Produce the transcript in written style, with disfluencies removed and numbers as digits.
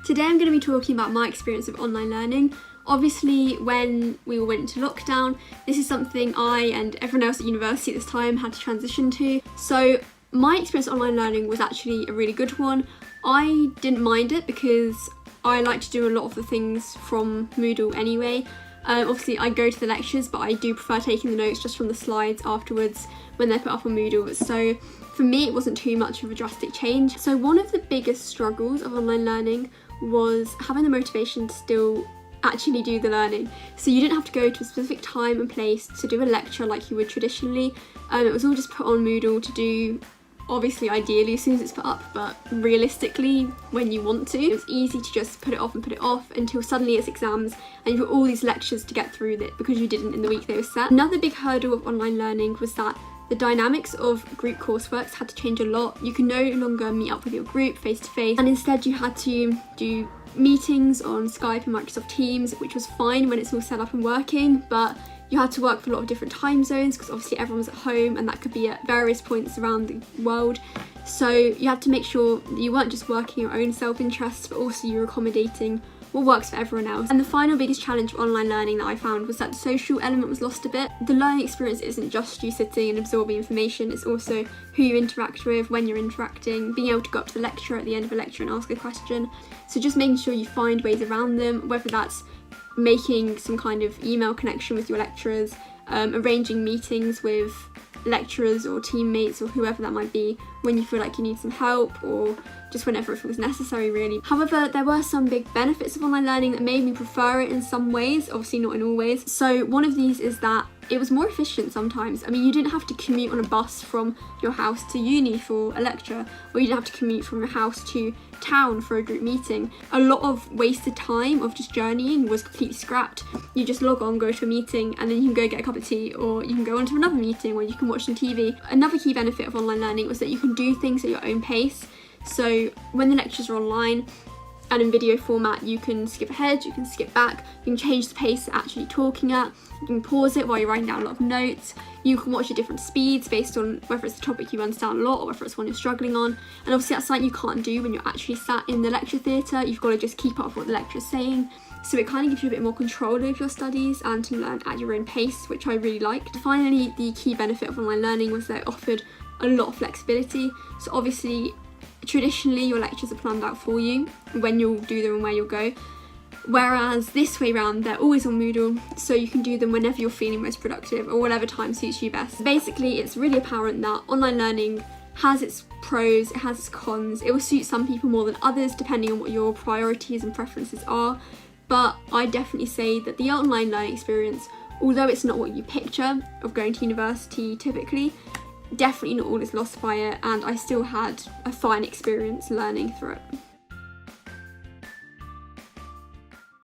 Today I'm going to be talking about my experience of online learning. Obviously, when we all went into lockdown, this is something I and everyone else at university at this time had to transition to. So my experience of online learning was actually a really good one. I didn't mind it because I like to do a lot of the things from Moodle anyway. Obviously I go to the lectures, but I do prefer taking the notes just from the slides afterwards when they're put up on Moodle. So for me it wasn't too much of a drastic change. So one of the biggest struggles of online learning was having the motivation to still actually do the learning. So you didn't have to go to a specific time and place to do a lecture like you would traditionally. It was all just put on Moodle to do, obviously ideally as soon as it's put up, but realistically when you want to. It was easy to just put it off until suddenly it's exams and you've got all these lectures to get through that because you didn't in the week they were set. Another big hurdle of online learning was that the dynamics of group courseworks had to change a lot. You can no longer meet up with your group face to face, and instead you had to do meetings on Skype and Microsoft Teams, which was fine when it's all set up and working, but you had to work for a lot of different time zones because obviously everyone was at home and that could be at various points around the world. So you had to make sure that you weren't just working your own self-interests, but also you were accommodating what works for everyone else. And the final biggest challenge of online learning that I found was that the social element was lost a bit. The learning experience isn't just you sitting and absorbing information, it's also who you interact with, when you're interacting, being able to go up to the lecturer at the end of a lecture and ask a question. So just making sure you find ways around them, whether that's making some kind of email connection with your lecturers, arranging meetings with lecturers or teammates or whoever that might be when you feel like you need some help, or just whenever it feels necessary really. However, there were some big benefits of online learning that made me prefer it in some ways, obviously not in all ways. So one of these is that it was more efficient sometimes. I mean, you didn't have to commute on a bus from your house to uni for a lecture, or you didn't have to commute from your house to town for a group meeting. A lot of wasted time of just journeying was completely scrapped. You just log on, go to a meeting, and then you can go get a cup of tea, or you can go on to another meeting, or you can watch some TV. Another key benefit of online learning was that you can do things at your own pace. So when the lectures are online and in video format, you can skip ahead, you can skip back, you can change the pace you're actually talking at, you can pause it while you're writing down a lot of notes, you can watch at different speeds based on whether it's a topic you understand a lot or whether it's one you're struggling on. And obviously that's something you can't do when you're actually sat in the lecture theatre. You've got to just keep up with what the lecturer's saying. So it kind of gives you a bit more control over your studies and to learn at your own pace, which I really liked. Finally, the key benefit of online learning was that it offered a lot of flexibility. So obviously, traditionally your lectures are planned out for you, when you'll do them and where you'll go. Whereas this way round, they're always on Moodle, so you can do them whenever you're feeling most productive or whatever time suits you best. Basically, it's really apparent that online learning has its pros, it has its cons. It will suit some people more than others depending on what your priorities and preferences are. But I definitely say that the online learning experience, although it's not what you picture of going to university typically, definitely not all is lost by it, and I still had a fine experience learning through it.